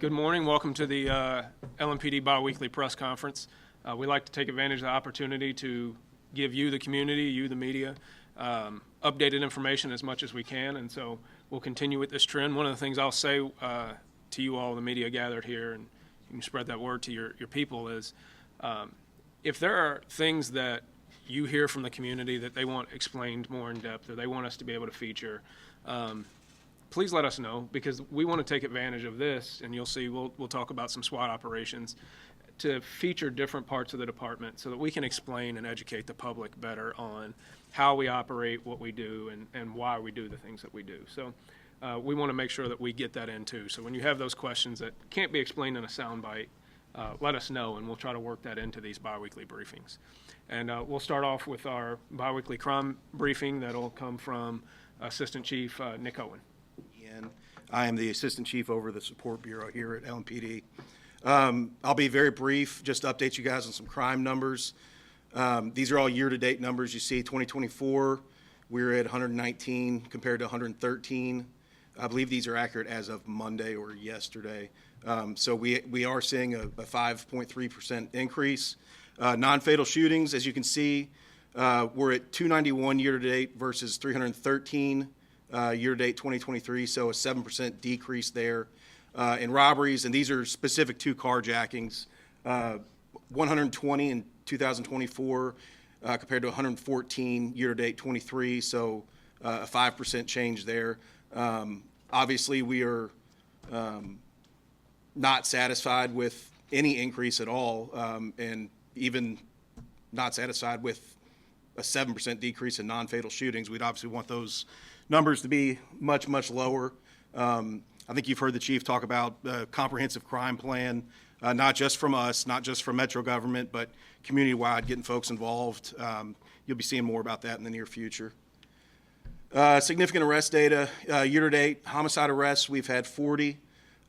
Good morning. Welcome to the LMPD biweekly press conference. We like to take advantage of the opportunity to give you, the community, you, the media, updated information as much as we can, and so we'll continue with this trend. One of the things I'll say to you all, the media gathered here, and you can spread that word to your people, is if there are things that you hear from the community that they want explained more in depth or they want us to be able to feature, please let us know, because we want to take advantage of this, and you'll see we'll talk about some SWAT operations to feature different parts of the department so that we can explain and educate the public better on how we operate, what we do, and why we do the things that we do. So we want to make sure that we get that in too. So when you have those questions that can't be explained in a soundbite, let us know, and we'll try to work that into these biweekly briefings. And we'll start off with our biweekly crime briefing that'll come from Assistant Chief Nick Owen. I am the Assistant Chief over the Support Bureau here at LMPD. I'll be very brief, just to update you guys on some crime numbers. These are all year-to-date numbers. You see 2024, we're at 119 compared to 113. I believe these are accurate as of Monday or yesterday. So we are seeing a 5.3% increase. Non-fatal shootings, as you can see, we're at 291 year-to-date versus 313 year-to-date 2023, so a 7% decrease there. In robberies, and these are specific to carjackings, 120 in 2024 compared to 114 year-to-date 23, so a 5% change there. Obviously, we are not satisfied with any increase at all, and even not satisfied with a 7% decrease in non-fatal shootings. We'd obviously want those numbers to be much, much lower. I think you've heard the chief talk about a comprehensive crime plan, not just from us, not just from Metro government, but community-wide, getting folks involved. You'll be seeing more about that in the near future. Significant arrest data, year-to-date homicide arrests, we've had 40,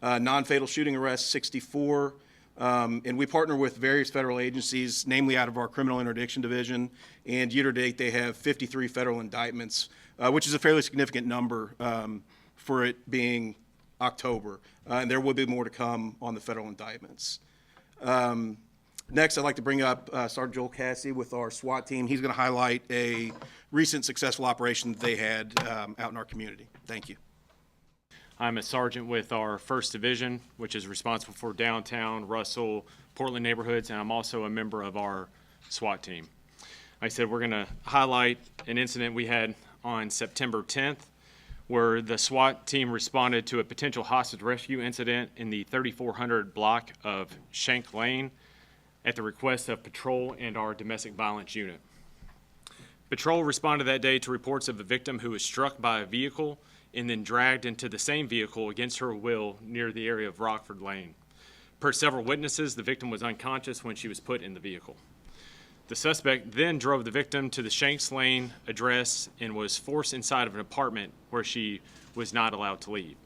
non-fatal shooting arrests, 64, and we partner with various federal agencies, namely out of our criminal interdiction division, and year-to-date they have 53 federal indictments, which is a fairly significant number for it being October, and there will be more to come on the federal indictments. Next, I'd like to bring up Sergeant Joel Cassie with our SWAT team. He's going to highlight a recent successful operation that they had out in our community. Thank you. I'm a sergeant with our 1st Division, which is responsible for downtown, Russell, Portland neighborhoods, and I'm also a member of our SWAT team. Like I said, we're going to highlight an incident we had on September 10th, where the SWAT team responded to a potential hostage rescue incident in the 3400 block of Shank Lane at the request of Patrol and our domestic violence unit. Patrol responded that day to reports of a victim who was struck by a vehicle and then dragged into the same vehicle against her will near the area of Rockford Lane. Per several witnesses, the victim was unconscious when she was put in the vehicle. The suspect then drove the victim to the Shanks Lane address and was forced inside of an apartment where she was not allowed to leave.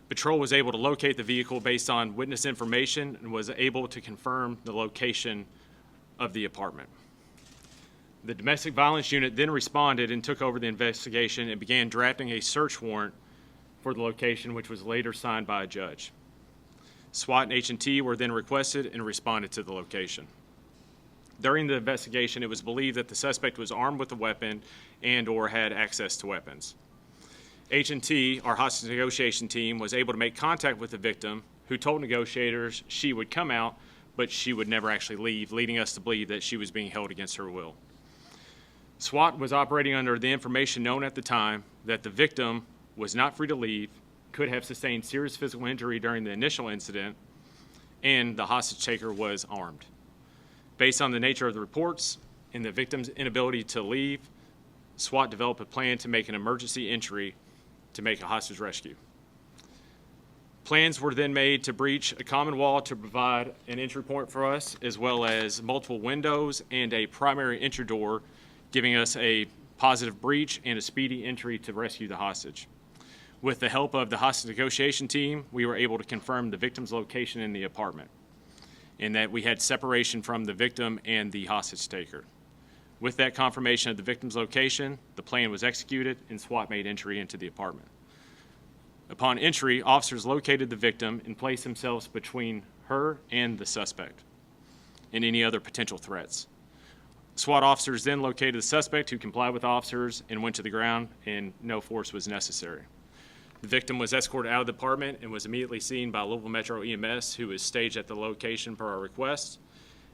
Patrol was able to locate the vehicle based on witness information and was able to confirm the location of the apartment. The domestic violence unit then responded and took over the investigation and began drafting a search warrant for the location, which was later signed by a judge. SWAT and H&T were then requested and responded to the location. During the investigation, it was believed that the suspect was armed with a weapon and or had access to weapons. H&T, our hostage negotiation team, was able to make contact with the victim, who told negotiators she would come out, but she would never actually leave, leading us to believe that she was being held against her will. SWAT was operating under the information known at the time that the victim was not free to leave, could have sustained serious physical injury during the initial incident, and the hostage taker was armed. Based on the nature of the reports and the victim's inability to leave, SWAT developed a plan to make an emergency entry to make a hostage rescue. Plans were then made to breach a common wall to provide an entry point for us, as well as multiple windows and a primary entry door, giving us a positive breach and a speedy entry to rescue the hostage. With the help of the hostage negotiation team, we were able to confirm the victim's location in the apartment, and that we had separation from the victim and the hostage taker. With that confirmation of the victim's location, the plan was executed and SWAT made entry into the apartment. Upon entry, officers located the victim and placed themselves between her and the suspect and any other potential threats. SWAT officers then located the suspect, who complied with officers and went to the ground, and no force was necessary. The victim was escorted out of the apartment and was immediately seen by Louisville Metro EMS, who was staged at the location per our request.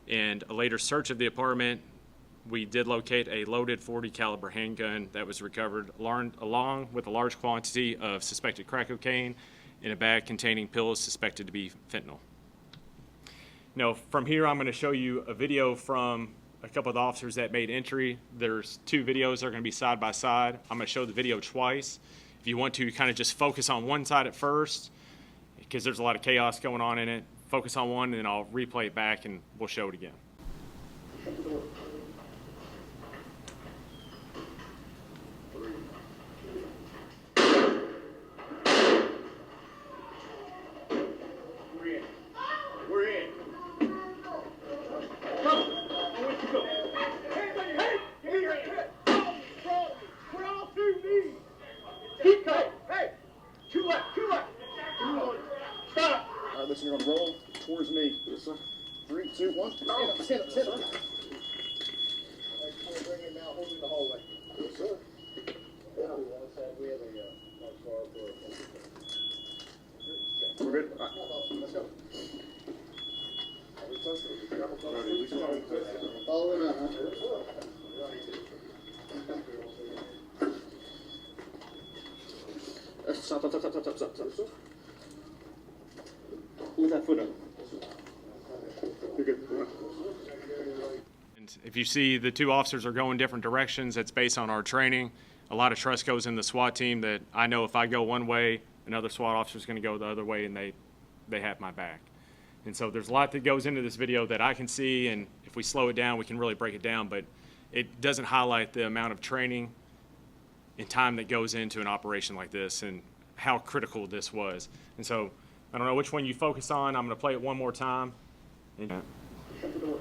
And a later search of the apartment, we did locate a loaded .40 caliber handgun that was recovered, along with a large quantity of suspected crack cocaine in a bag containing pills suspected to be fentanyl. Now, from here, I'm going to show you a video from a couple of the officers that made entry. There's two videos that are going to be side by side. I'm going to show the video twice. If you want to kind of just focus on one side at first, because there's a lot of chaos going on in it, focus on one, and then I'll replay it back and we'll show it again. Listen, you're gonna roll towards me. Yes, sir. 3, 2, 1. Stand up, stand up, stand up. Bring him now, hold him in the hallway. Yes, sir. We have a we're good? All right. Let's go. Follow him out, huh? Stop. Move that foot up. You're good. And if you see the two officers are going different directions, that's based on our training. A lot of trust goes in the SWAT team that I know if I go one way, another SWAT officer is going to go the other way, and they have my back. And so there's a lot that goes into this video that I can see, and if we slow it down, we can really break it down, but it doesn't highlight the amount of training and time that goes into an operation like this and how critical this was. And so I don't know which one you focus on. I'm going to play it one more time. Shut the door.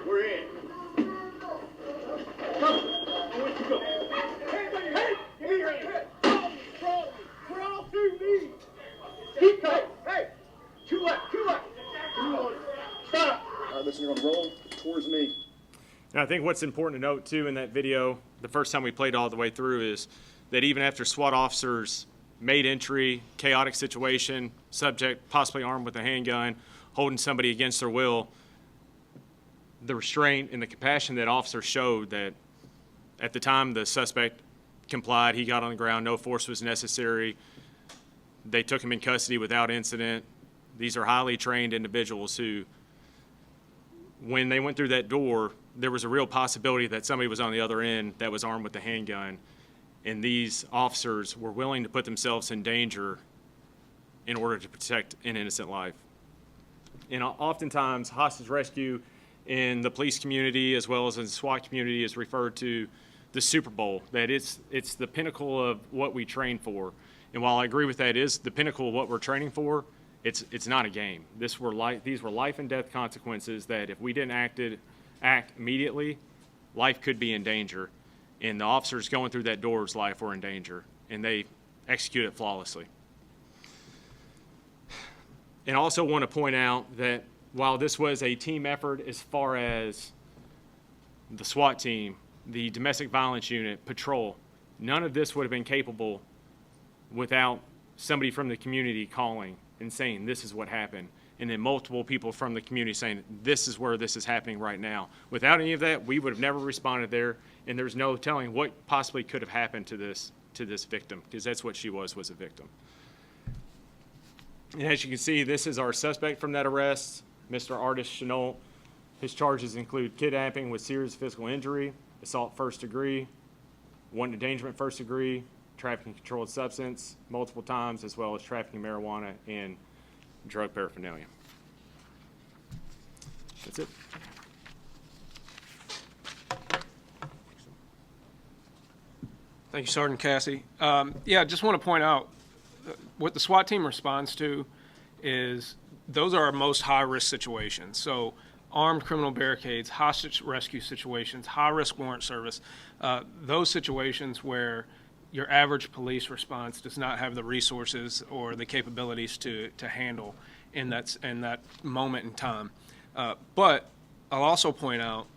We're in. Come. Where'd you go? Hey! Give me your hand. We're all 2 knees. Keep coming. Hey! 2 left. Come on. Stop. All right, listen, you're gonna roll towards me. And I think what's important to note, too, in that video, the first time we played all the way through, is that even after SWAT officers made entry, chaotic situation, subject possibly armed with a handgun, holding somebody against their will, the restraint and the compassion that officers showed, that at the time the suspect complied, he got on the ground, no force was necessary, they took him in custody without incident. These are highly trained individuals who, when they went through that door, there was a real possibility that somebody was on the other end that was armed with a handgun, and these officers were willing to put themselves in danger in order to protect an innocent life. And oftentimes, hostage rescue in the police community as well as in the SWAT community is referred to the Super Bowl, that it's the pinnacle of what we train for. And while I agree with that, it is the pinnacle of what we're training for, it's not a game. These were life and death consequences that if we didn't act immediately, life could be in danger. And the officers going through that door's life were in danger, and they executed flawlessly. And I also want to point out that while this was a team effort as far as the SWAT team, the domestic violence unit, patrol, none of this would have been capable without somebody from the community calling and saying this is what happened, and then multiple people from the community saying this is where this is happening right now. Without any of that, we would have never responded there, and there's no telling what possibly could have happened to this victim, because that's what she was a victim. And as you can see, this is our suspect from that arrest, Mr. Artis Chenault. His charges include kidnapping with serious physical injury, assault first degree, wanton endangerment first degree, trafficking controlled substance multiple times, as well as trafficking marijuana and drug paraphernalia. That's it. Thank you, Sergeant Cassie. I just want to point out what the SWAT team responds to is those are our most high-risk situations. So armed criminal barricades, hostage rescue situations, high-risk warrant service, those situations where your average police response does not have the resources or the capabilities to handle in that moment in time. But I'll also point out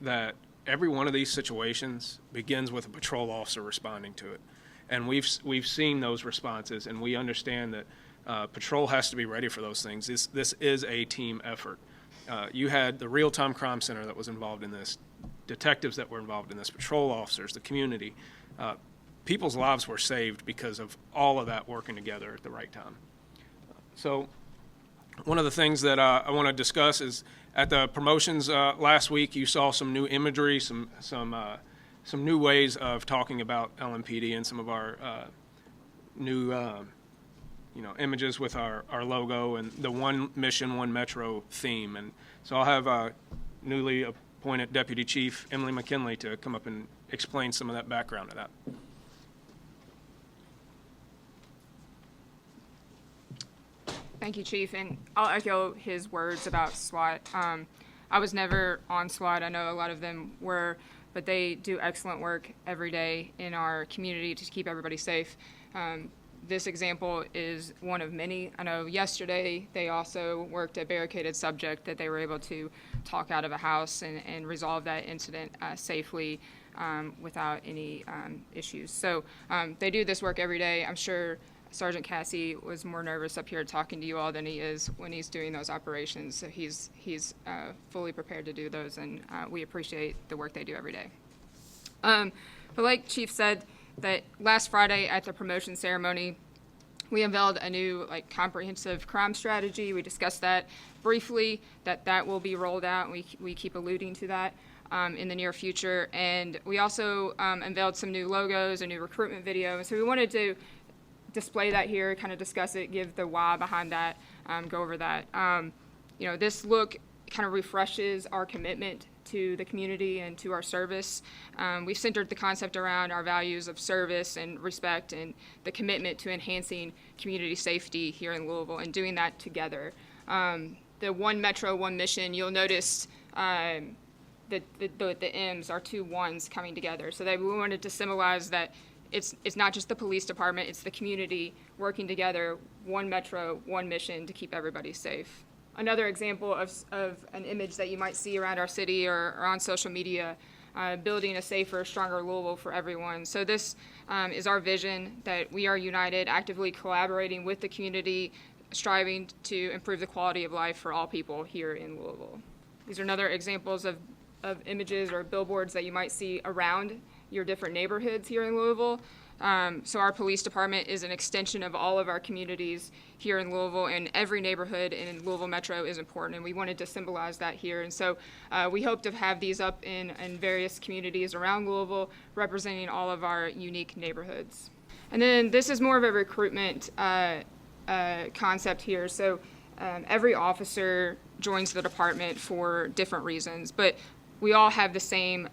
that every one of these situations begins with a patrol officer responding to it. And we've seen those responses, and we understand that patrol has to be ready for those things. This is a team effort. You had the real-time crime center that was involved in this, detectives that were involved in this, patrol officers, the community. People's lives were saved because of all of that working together at the right time. So one of the things that I want to discuss is at the promotions last week, you saw some new imagery, some new ways of talking about LMPD and some of our new images with our logo and the one mission, one metro theme. And so I'll have newly appointed Deputy Chief Emily McKinley to come up and explain some of that background of that. Thank you, Chief, and I'll echo his words about SWAT. I was never on SWAT. I know a lot of them were, but they do excellent work every day in our community to keep everybody safe. This example is one of many. I know yesterday they also worked a barricaded subject that they were able to talk out of a house and resolve that incident safely without any issues. So they do this work every day. I'm sure Sergeant Cassie was more nervous up here talking to you all than he is when he's doing those operations. So he's fully prepared to do those, and we appreciate the work they do every day. But like Chief said, that last Friday at the promotion ceremony, we unveiled a new comprehensive crime strategy. We discussed that briefly, that will be rolled out, and we keep alluding to that in the near future. And we also unveiled some new logos, a new recruitment video. So we wanted to display that here, kind of discuss it, give the why behind that, go over that. This look kind of refreshes our commitment to the community and to our service. We've centered the concept around our values of service and respect and the commitment to enhancing community safety here in Louisville and doing that together. The one metro, one mission, you'll notice the M's are two ones coming together. So that we wanted to symbolize that it's not just the police department, it's the community working together, one metro, one mission to keep everybody safe. Another example of an image that you might see around our city or on social media, building a safer, stronger Louisville for everyone. So this is our vision, that we are united, actively collaborating with the community, striving to improve the quality of life for all people here in Louisville. These are another examples of images or billboards that you might see around your different neighborhoods here in Louisville. So our police department is an extension of all of our communities here in Louisville, and every neighborhood in Louisville Metro is important, and we wanted to symbolize that here. And so we hope to have these up in various communities around Louisville, representing all of our unique neighborhoods. And then this is more of a recruitment concept here. So every officer joins the department for different reasons, but we all have the same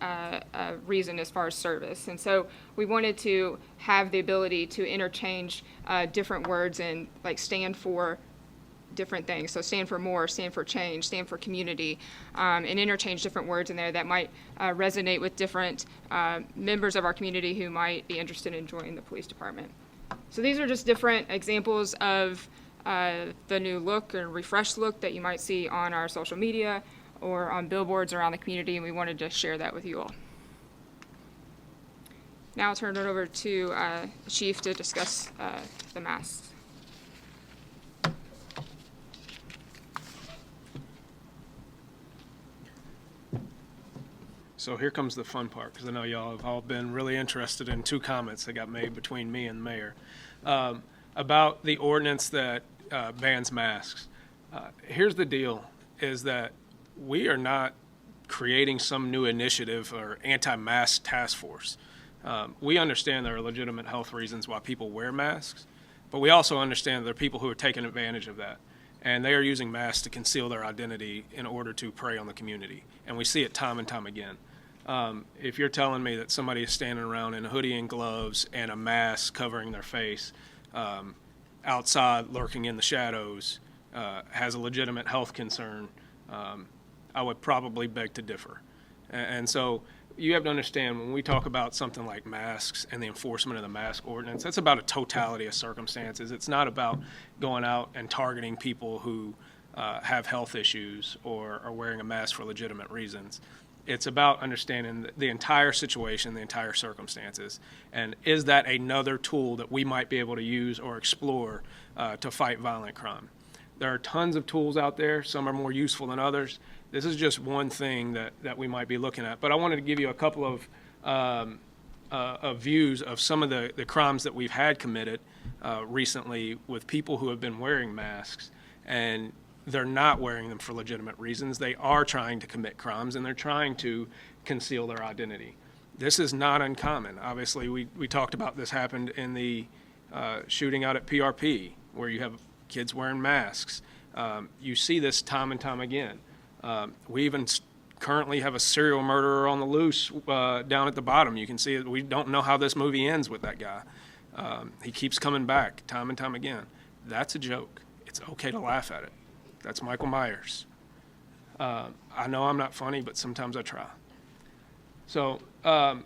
reason as far as service. And so we wanted to have the ability to interchange different words and stand for different things. So stand for more, stand for change, stand for community, and interchange different words in there that might resonate with different members of our community who might be interested in joining the police department. So these are just different examples of the new look or refreshed look that you might see on our social media or on billboards around the community, and we wanted to share that with you all. Now I'll turn it over to Chief to discuss the masks. So here comes the fun part, because I know y'all have all been really interested in two comments that got made between me and the mayor about the ordinance that bans masks. Here's the deal, is that we are not creating some new initiative or anti-mask task force. We understand there are legitimate health reasons why people wear masks, but we also understand there are people who are taking advantage of that, and they are using masks to conceal their identity in order to prey on the community, and we see it time and time again. If you're telling me that somebody is standing around in a hoodie and gloves and a mask covering their face, outside lurking in the shadows, has a legitimate health concern, I would probably beg to differ. And so you have to understand, when we talk about something like masks and the enforcement of the mask ordinance, that's about a totality of circumstances. It's not about going out and targeting people who have health issues or are wearing a mask for legitimate reasons. It's about understanding the entire situation, the entire circumstances, and is that another tool that we might be able to use or explore to fight violent crime. There are tons of tools out there. Some are more useful than others. This is just one thing that we might be looking at. But I wanted to give you a couple of views of some of the crimes that we've had committed recently with people who have been wearing masks, and they're not wearing them for legitimate reasons. They are trying to commit crimes, and they're trying to conceal their identity. This is not uncommon. Obviously, we talked about this happened in the shooting out at PRP, where you have kids wearing masks. You see this time and time again. We even currently have a serial murderer on the loose down at the bottom. You can see it. We don't know how this movie ends with that guy. He keeps coming back time and time again. That's a joke. It's okay to laugh at it. That's Michael Myers. I know I'm not funny, but sometimes I try. So, and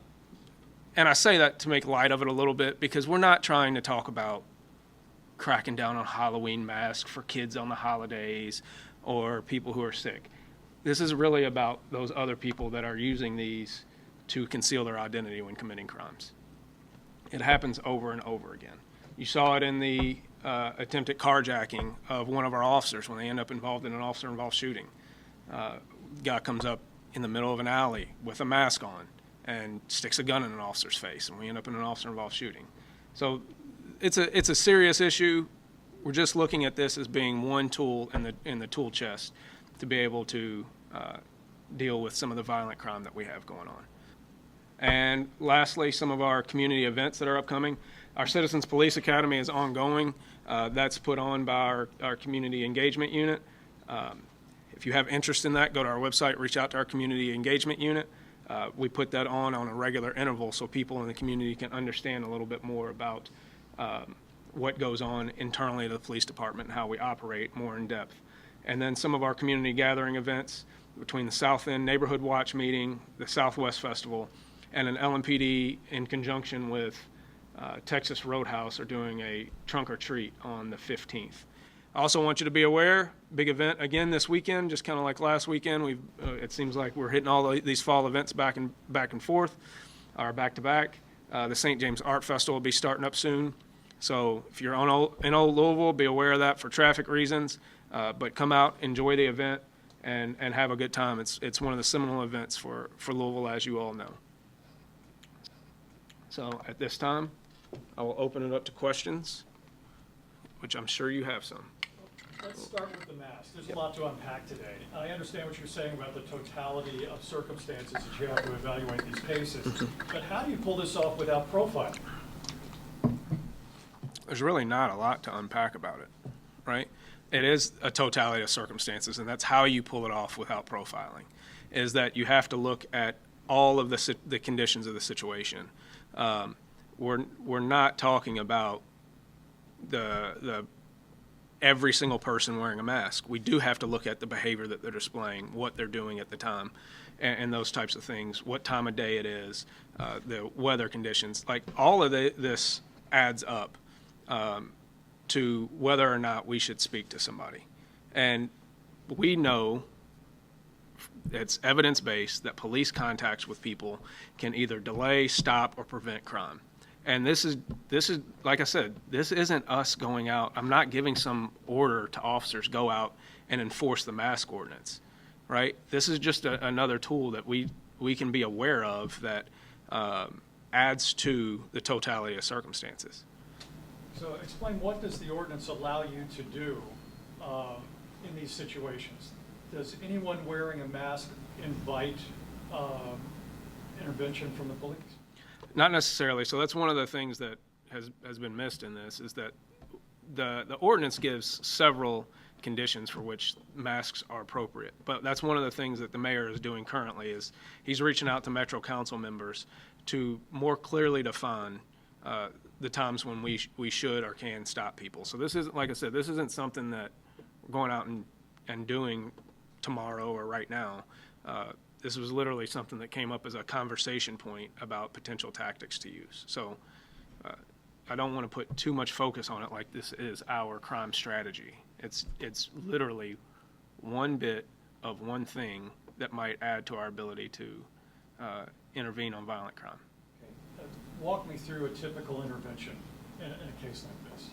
I say that to make light of it a little bit, because we're not trying to talk about cracking down on Halloween masks for kids on the holidays or people who are sick. This is really about those other people that are using these to conceal their identity when committing crimes. It happens over and over again. You saw it in the attempted carjacking of one of our officers when they end up involved in an officer-involved shooting. Guy comes up in the middle of an alley with a mask on and sticks a gun in an officer's face, and we end up in an officer-involved shooting. So it's a serious issue. We're just looking at this as being one tool in the tool chest to be able to deal with some of the violent crime that we have going on. And lastly, some of our community events that are upcoming. Our Citizens Police Academy is ongoing. That's put on by our community engagement unit. If you have interest in that, go to our website, reach out to our community engagement unit. We put that on a regular interval so people in the community can understand a little bit more about what goes on internally to the police department and how we operate more in depth. And then some of our community gathering events between the South End Neighborhood Watch meeting, the Southwest Festival, and an LMPD in conjunction with Texas Roadhouse are doing a trunk or treat on the 15th. I also want you to be aware, big event again this weekend, just kind of like last weekend. It seems like we're hitting all these fall events back and forth, or back to back. The St. James Art Festival will be starting up soon. So if you're in Old Louisville, be aware of that for traffic reasons. But come out, enjoy the event, and have a good time. It's one of the seminal events for Louisville, as you all know. So at this time, I will open it up to questions, which I'm sure you have some. Let's start with the mask. There's a lot to unpack today. I understand what you're saying about the totality of circumstances that you have to evaluate these cases, but how do you pull this off without profiling? There's really not a lot to unpack about it, right? It is a totality of circumstances, and that's how you pull it off without profiling, is that you have to look at all of the conditions of the situation. We're not talking about the every single person wearing a mask. We do have to look at the behavior that they're displaying, what they're doing at the time, and those types of things, what time of day it is, the weather conditions. Like, all of this adds up to whether or not we should speak to somebody. And we know, it's evidence-based, that police contacts with people can either delay, stop, or prevent crime. And this is like I said, this isn't us going out. I'm not giving some order to officers, go out and enforce the mask ordinance, right? This is just another tool that we can be aware of that adds to the totality of circumstances. So explain, what does the ordinance allow you to do in these situations? Does anyone wearing a mask invite intervention from the police? Not necessarily. So that's one of the things that has been missed in this, is that the ordinance gives several conditions for which masks are appropriate. But that's one of the things that the mayor is doing currently, is he's reaching out to Metro Council members to more clearly define the times when we should or can stop people. So this isn't, like I said, this isn't something that going out and doing tomorrow or right now. This was literally something that came up as a conversation point about potential tactics to use. So I don't want to put too much focus on it like this is our crime strategy. It's literally one bit of one thing that might add to our ability to intervene on violent crime. Okay. Walk me through a typical intervention in a case like this.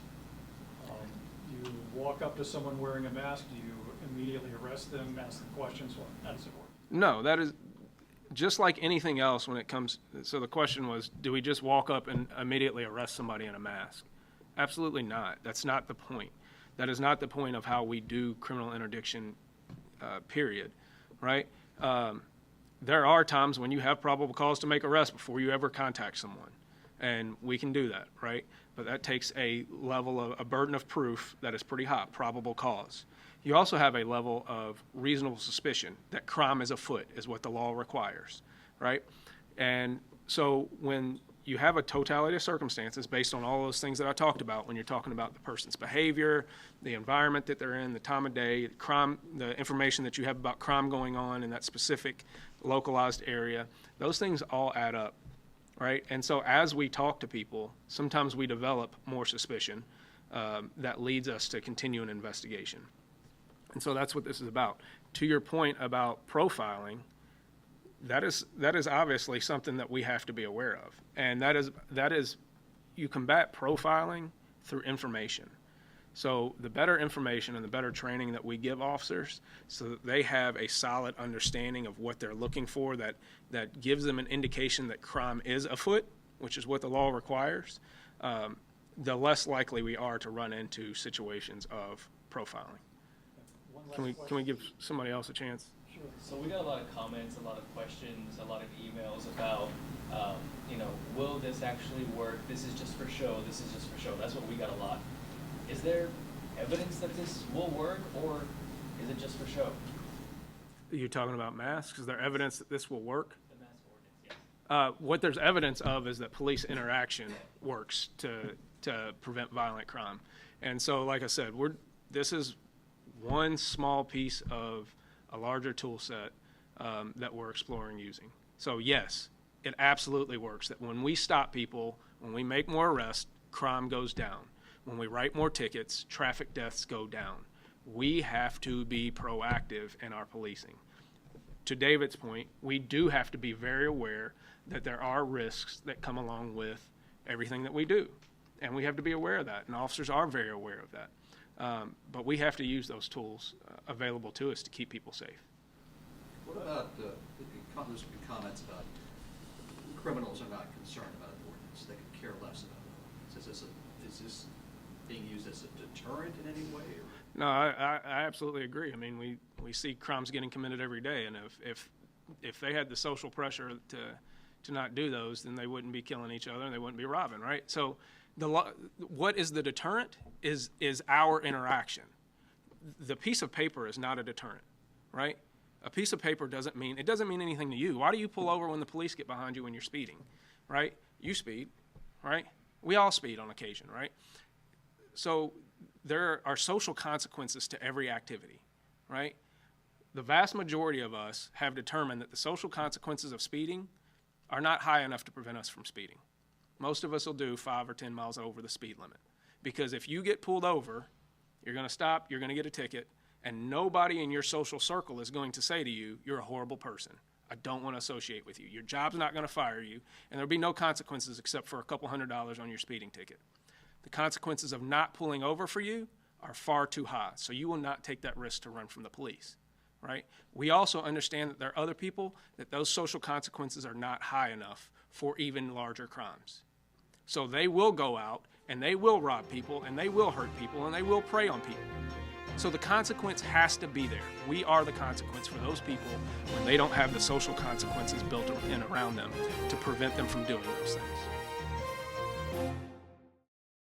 You walk up to someone wearing a mask, do you immediately arrest them, ask them questions? How does it work? No, that is just like anything else when it comes. So the question was, do we just walk up and immediately arrest somebody in a mask? Absolutely not. That's not the point. That is not the point of how we do criminal interdiction, period, right? There are times when you have probable cause to make arrest before you ever contact someone, and we can do that, right? But that takes a level of a burden of proof that is pretty high, probable cause. You also have a level of reasonable suspicion that crime is afoot, is what the law requires, right? And so when you have a totality of circumstances based on all those things that I talked about, when you're talking about the person's behavior, the environment that they're in, the time of day, crime, the information that you have about crime going on in that specific localized area, those things all add up, right? And so as we talk to people, sometimes we develop more suspicion that leads us to continue an investigation. And so that's what this is about. To your point about profiling, that is obviously something that we have to be aware of. And that is you combat profiling through information. So the better information and the better training that we give officers so that they have a solid understanding of what they're looking for, that gives them an indication that crime is afoot, which is what the law requires, the less likely we are to run into situations of profiling. Can we give somebody else a chance? Sure. So we got a lot of comments, a lot of questions, a lot of emails about, will this actually work? This is just for show. This is just for show. That's what we got a lot. Is there evidence that this will work, or is it just for show? Are you talking about masks? Is there evidence that this will work? The mask ordinance, yes. What there's evidence of is that police interaction works to prevent violent crime. And so, like I said, this is one small piece of a larger tool set that we're exploring using. So yes, it absolutely works that when we stop people, when we make more arrests, crime goes down. When we write more tickets, traffic deaths go down. We have to be proactive in our policing. To David's point, we do have to be very aware that there are risks that come along with everything that we do. And we have to be aware of that, and officers are very aware of that. But we have to use those tools available to us to keep people safe. What about, there's been comments about criminals are not concerned about an ordinance, they could care less about an ordinance. Is this being used as a deterrent in any way? Or? No, I absolutely agree. I mean, we see crimes getting committed every day, and if they had the social pressure to not do those, then they wouldn't be killing each other and they wouldn't be robbing, right? So what is the deterrent is our interaction. The piece of paper is not a deterrent, right? A piece of paper doesn't mean anything to you. Why do you pull over when the police get behind you when you're speeding, right? You speed, right? We all speed on occasion, right? So there are social consequences to every activity, right? The vast majority of us have determined that the social consequences of speeding are not high enough to prevent us from speeding. Most of us will do 5 or 10 miles over the speed limit. Because if you get pulled over, you're going to stop, you're going to get a ticket, and nobody in your social circle is going to say to you, you're a horrible person. I don't want to associate with you. Your job's not going to fire you, and there'll be no consequences except for a couple $100 on your speeding ticket. The consequences of not pulling over for you are far too high, so you will not take that risk to run from the police, right? We also understand that there are other people that those social consequences are not high enough for even larger crimes. So they will go out and they will rob people and they will hurt people and they will prey on people. So the consequence has to be there. We are the consequence for those people when they don't have the social consequences built in around them to prevent them from doing those things.